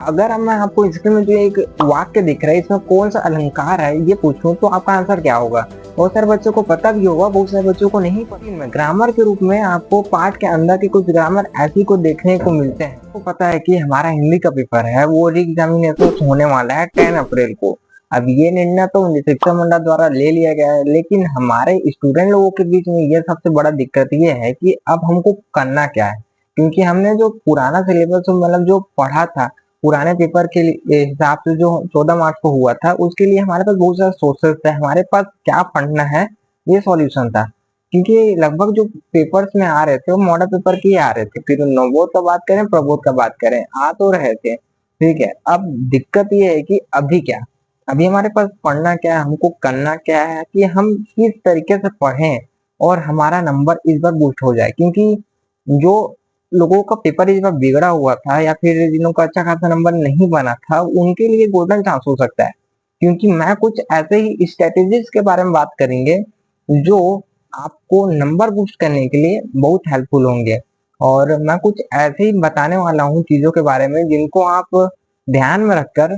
अगर अब मैं आपको स्क्रीन में जो एक वाक्य दिख रहा है इसमें कौन सा अलंकार है ये पूछूं तो आपका आंसर क्या होगा। बहुत सारे बच्चों को पता भी होगा, बहुत सारे बच्चों को नहीं पता। ग्रामर के रूप में आपको पाठ के अंदर के कुछ ग्रामर ऐसी को देखने को मिलते हैं। आपको पता है कि हमारा हिंदी का पेपर है वो री एग्जामिनेशन होने वाला है 10 अप्रैल को। अब ये निर्णय तो शिक्षा मंडल द्वारा ले लिया गया है, लेकिन हमारे स्टूडेंट लोगों के बीच में ये सबसे बड़ा दिक्कत ये है कि अब हमको करना क्या है। क्योंकि हमने जो पुराना सिलेबस मतलब जो पढ़ा था पुराने पेपर के हिसाब से जो 14 मार्च को हुआ था उसके लिए हमारे पास बहुत सारे सोर्सेस थे, हमारे पास क्या पढ़ना है ये सॉल्यूशन था। क्योंकि लगभग जो पेपर्स में आ रहे थे वो मॉडल पेपर के ही आ रहे थे, फिर नवोध का बात करें प्रबोध का बात करें आ तो रहे थे। ठीक है, अब दिक्कत ये है कि अभी क्या, अभी हमारे पास पढ़ना क्या है, हमको करना क्या है कि हम किस तरीके से पढ़ें और हमारा नंबर इस बार बूस्ट हो जाए। क्योंकि जो लोगों का पेपर इस बार बिगड़ा हुआ था या फिर जिन का अच्छा खासा नंबर नहीं बना था उनके लिए गोल्डन चांस हो सकता है। क्योंकि मैं कुछ ऐसे ही स्ट्रेटेजीज के बारे में बात करेंगे जो आपको नंबर बूस्ट करने के लिए बहुत हेल्पफुल होंगे। और मैं कुछ ऐसे ही बताने वाला हूँ चीजों के बारे में जिनको आप ध्यान में रखकर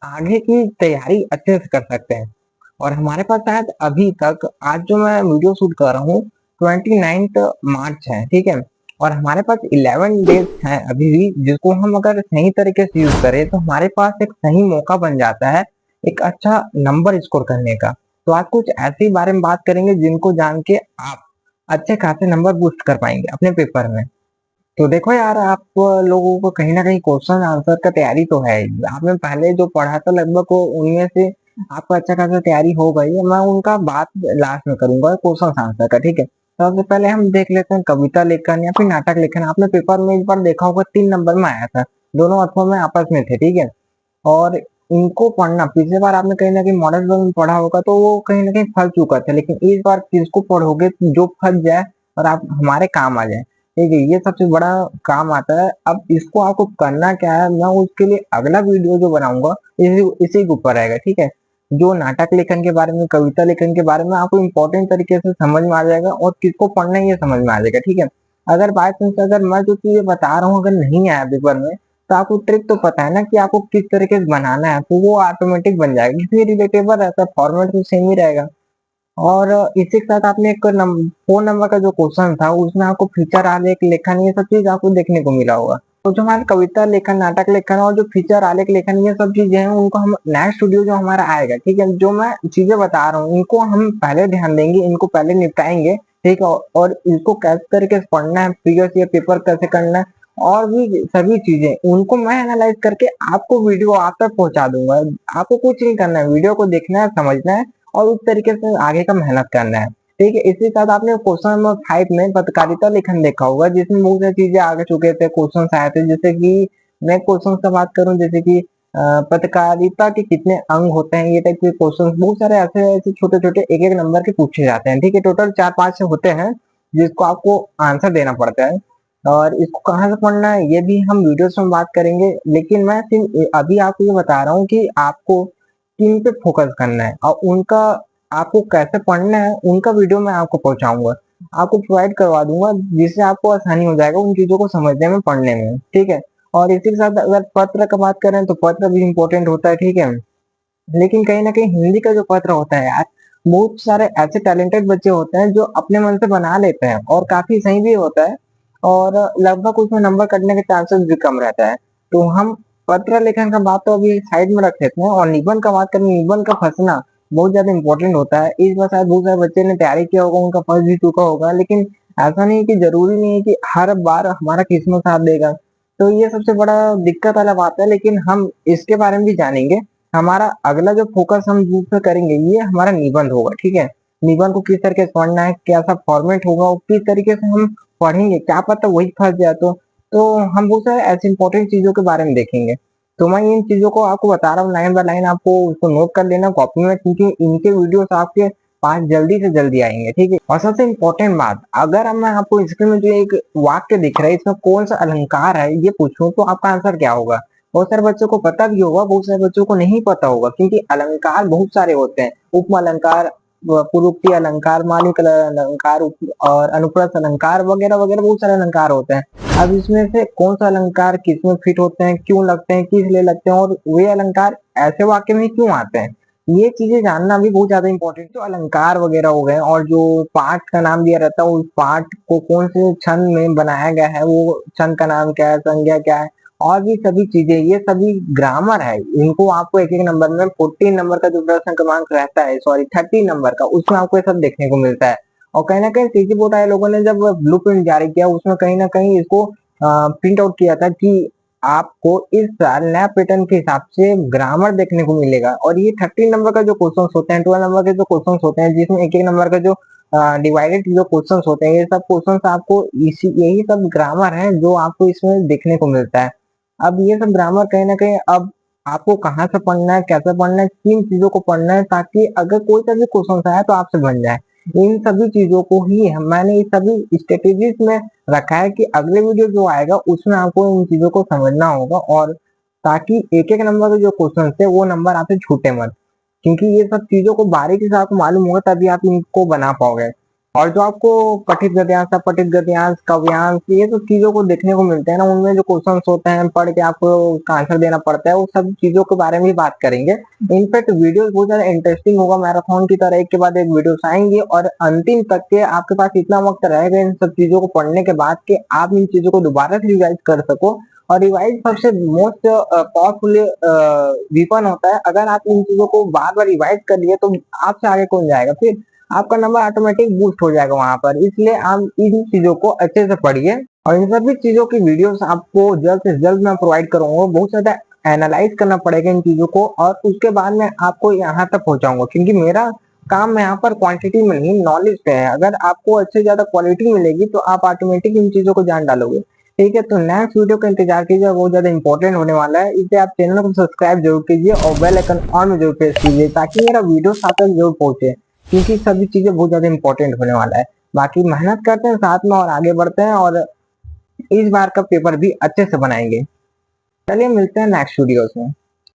आगे की तैयारी अच्छे से कर सकते हैं। और हमारे पास शायद अभी तक आज जो मैं वीडियो शूट कर रहा हूँ 29 मार्च है, ठीक है। और हमारे पास 11 डेज हैं अभी भी, जिसको हम अगर सही तरीके से यूज करें तो हमारे पास एक सही मौका बन जाता है एक अच्छा नंबर स्कोर करने का। तो आज कुछ ऐसे ही बारे में बात करेंगे जिनको जान के आप अच्छे खासे नंबर बूस्ट कर पाएंगे अपने पेपर में। तो देखो यार, आप लोगों को कहीं ना कहीं क्वेश्चन आंसर का तैयारी तो है ही। आपने पहले जो पढ़ा था लगभग को उनमें से आपका अच्छा खासा तैयारी हो गई है। मैं उनका बात लास्ट में करूंगा क्वेश्चन आंसर का, ठीक है। तो सबसे पहले हम देख लेते हैं कविता लेखन या फिर नाटक लेखन। आपने पेपर में इस बार देखा होगा 3 नंबर में आया था, दोनों अर्थों में आपस में थे, ठीक है। और इनको पढ़ना पिछले बार आपने कहीं ना कहीं मॉडल में पढ़ा होगा तो वो कहीं ना कहीं फंस चुका था, लेकिन इस बार किसको पढ़ोगे जो फंस जाए और आप हमारे काम आ जाए, ठीक है। ये सबसे बड़ा काम आता है। अब इसको आपको करना क्या है, मैं उसके लिए अगला वीडियो जो बनाऊंगा इसी के ऊपर रहेगा, ठीक है। जो नाटक लेखन के बारे में कविता लेखन के बारे में आपको इम्पोर्टेंट तरीके से समझ में आ जाएगा और किसको पढ़ना है ये समझ में आ जाएगा, ठीक है। अगर बाय चांस अगर मैं जो चीजें बता रहा हूँ अगर नहीं आया पेपर में तो आपको ट्रिक तो पता है ना कि आपको किस तरीके से बनाना है, तो वो ऑटोमेटिक बन जाएगा क्योंकि रिलेटेबल रहता है, फॉर्मेट तो सेम ही रहेगा। और इसी के साथ आपने एक 4 नंबर का जो क्वेश्चन था उसमें आपको फीचर आलेख लेखन ये सब चीज आपको देखने को मिला होगा। तो जो हमारा कविता लेखन नाटक लेखन और जो फीचर आलेख लेखन ये सब चीजें हैं उनको हम नेक्स्ट वीडियो जो हमारा आएगा, ठीक है। जो मैं चीजें बता रहा हूँ इनको हम पहले ध्यान देंगे, इनको पहले निपटाएंगे, ठीक है। और इसको कैसे तरीके से पढ़ना है, प्रीवियस ईयर पेपर कैसे करना है और भी सभी चीजें उनको मैं एनालाइज करके आपको वीडियो आप तक पहुंचा दूंगा। आपको कुछ नहीं करना है, वीडियो को देखना है, समझना है और उस तरीके से आगे का मेहनत करना है, ठीक है। इसी के साथ आपने क्वेश्चन नंबर 5 में पत्रकारिता लेखन देखा होगा जिसमें बहुत सारी चीजें आगे चुके थे, क्वेश्चन आए थे। जैसे कि मैं क्वेश्चन का बात करूं जैसे कि पत्रकारिता के कितने अंग होते हैं, ये टाइप के क्वेश्चन बहुत सारे ऐसे ऐसे छोटे छोटे एक एक नंबर के पूछे जाते हैं, ठीक है। टोटल 4-5 से होते हैं जिसको आपको आंसर देना पड़ता है। और इसको कहाँ से पढ़ना है ये भी हम वीडियोस में बात करेंगे, लेकिन मैं सिर्फ अभी आपको ये बता रहा हूँ कि आपको किन पे फोकस करना है और उनका आपको कैसे पढ़ना है उनका वीडियो मैं आपको पहुंचाऊंगा, आपको प्रोवाइड करवा दूंगा जिससे आपको आसानी हो जाएगा उन चीजों को समझने में पढ़ने में, ठीक है। और इसी के साथ अगर पत्र का बात करें तो पत्र भी इम्पोर्टेंट होता है, ठीक है। लेकिन कहीं ना कहीं हिंदी का जो पत्र होता है यार, बहुत सारे ऐसे टैलेंटेड बच्चे होते हैं जो अपने मन से बना लेते हैं और काफी सही भी होता है और लगभग उसमें नंबर कटने के चांसेस भी कम रहता है। तो हम पत्र लेखन का बात तो अभी साइड में रख देते हैं और निबंध का बात करें, निबंध का फंसना बहुत ज्यादा इंपॉर्टेंट होता है। इस बार शायद बहुत सारे बच्चे ने तैयारी किया होगा, उनका फंस भी चुका होगा, लेकिन ऐसा नहीं कि जरूरी नहीं है कि हर बार हमारा किस्मत साथ देगा। तो ये सबसे बड़ा दिक्कत वाला बात है, लेकिन हम इसके बारे में भी जानेंगे। हमारा अगला जो फोकस हम जिस पे करेंगे ये हमारा निबंध होगा, ठीक है। निबंध को किस तरीके से पढ़ना है, कैसा फॉर्मेट होगा और किस तरीके से हम पढ़ेंगे, क्या पता वही फंस जाए तो हम बहुत सारे ऐसे इंपॉर्टेंट चीजों के बारे में देखेंगे। तो मैं इन चीजों को आपको बता रहा हूँ लाइन बाय लाइन, आपको उसको नोट कर लेना कॉपी में क्योंकि इनके वीडियोस आपके पास जल्दी से जल्दी आएंगे, ठीक है। और सबसे इम्पोर्टेंट बात, अगर अब मैं आपको स्क्रीन में जो एक वाक्य दिख रहा है इसमें कौन सा अलंकार है ये पूछूं तो आपका आंसर क्या होगा। बहुत सारे बच्चों को पता भी होगा, बहुत सारे बच्चों को नहीं पता होगा क्योंकि अलंकार बहुत सारे होते हैं। उपमा अलंकार, पुरोक्ति अलंकार, मालिक अलंकार और अनुप्रास अलंकार वगैरह वगैरह बहुत सारे अलंकार होते हैं। अब इसमें से कौन सा अलंकार किसमें फिट होते हैं, क्यों लगते हैं, किस लिए लगते हैं और वे अलंकार ऐसे वाक्य में क्यों आते हैं, ये चीजें जानना भी बहुत ज्यादा इंपॉर्टेंट। जो अलंकार वगैरह हो गए और जो पाठ का नाम दिया रहता है उस पाठ को कौन से छंद में बनाया गया है, वो छंद का नाम क्या है, संज्ञा क्या है और भी सभी चीजें, ये सभी ग्रामर है। इनको आपको एक एक नंबर में 14 नंबर का जो प्रश्न क्रमांक रहता है, सॉरी 30 नंबर का, उसमें आपको ये सब देखने को मिलता है। और कहीं ना कहीं सीजी बोर्ड आए लोगों ने जब ब्लू प्रिंट जारी किया उसमें कहीं ना कहीं इसको प्रिंट आउट किया था कि आपको इस साल नया पैटर्न के हिसाब से ग्रामर देखने को मिलेगा। और ये 30 नंबर का जो क्वेश्चन होते हैं, 12 नंबर के जो क्वेश्चन होते हैं, जिसमें एक एक नंबर का जो डिवाइडेड जो क्वेश्चन होते हैं, ये सब क्वेश्चन आपको इसी यही सब ग्रामर है जो आपको इसमें देखने को मिलता है। अब ये सब ग्रामर कहीं ना कहीं अब आपको कहाँ से पढ़ना है, कैसे पढ़ना है, किन चीजों को पढ़ना है, ताकि अगर कोई सा भी क्वेश्चन आए तो आपसे बन जाए। इन सभी चीजों को ही मैंने इस सभी स्ट्रेटेजीज में रखा है कि अगले वीडियो जो आएगा उसमें आपको इन चीजों को समझना होगा, और ताकि एक एक नंबर के जो क्वेश्चन है वो नंबर आपसे छूटे मत, क्योंकि ये सब चीजों को बारीकी से आपको मालूम होगा तभी आप इनको बना पाओगे। और जो आपको पठित गद्यांश, अपठित गद्यांश, काव्यांश, ये सब चीजों को देखने को मिलते हैं ना, उनमें जो क्वेश्चंस होते हैं पढ़ के आपको उसका आंसर देना पड़ता है, वो सब चीजों के बारे में भी बात करेंगे। इनफैक्ट वीडियो बहुत ज्यादा इंटरेस्टिंग होगा, मैराथन की तरह एक के बाद एक वीडियो आएंगे और अंतिम तक के आपके पास इतना वक्त रहेगा इन सब चीजों को पढ़ने के बाद कि आप इन चीजों को दोबारा से रिवाइज कर सको। और रिवाइज सबसे मोस्ट पावरफुल वीपन होता है। अगर आप इन चीजों को बार बार रिवाइज कर लिए तो आपसे आगे कौन जाएगा, फिर आपका नंबर ऑटोमेटिक बूस्ट हो जाएगा वहां पर। इसलिए आप इन चीजों को अच्छे से पढ़िए और इन सभी चीजों की वीडियोस आपको जल्द से जल्द मैं प्रोवाइड करूंगा। बहुत ज्यादा एनालाइज करना पड़ेगा इन चीजों को और उसके बाद मैं आपको यहाँ तक पहुंचाऊंगा, क्योंकि मेरा काम यहाँ पर क्वांटिटी में नहीं नॉलेज पे है। अगर आपको अच्छे ज्यादा क्वालिटी मिलेगी तो आप ऑटोमेटिक इन चीजों को जान डालोगे। ठीक है, तो नेक्स्ट वीडियो का इंतजार कीजिए, बहुत ज्यादा इंपॉर्टेंट होने वाला है। इसलिए आप चैनल को सब्सक्राइब जरूर कीजिए और बेल आइकन ऑन में जरूर प्रेस कीजिए ताकि मेरा वीडियो आप तक जरूर पहुंचे, क्योंकि सभी चीजें बहुत ज्यादा इंपॉर्टेंट होने वाला है। बाकी मेहनत करते हैं साथ में और आगे बढ़ते हैं और इस बार का पेपर भी अच्छे से बनाएंगे। चलिए मिलते हैं नेक्स्ट वीडियोस में।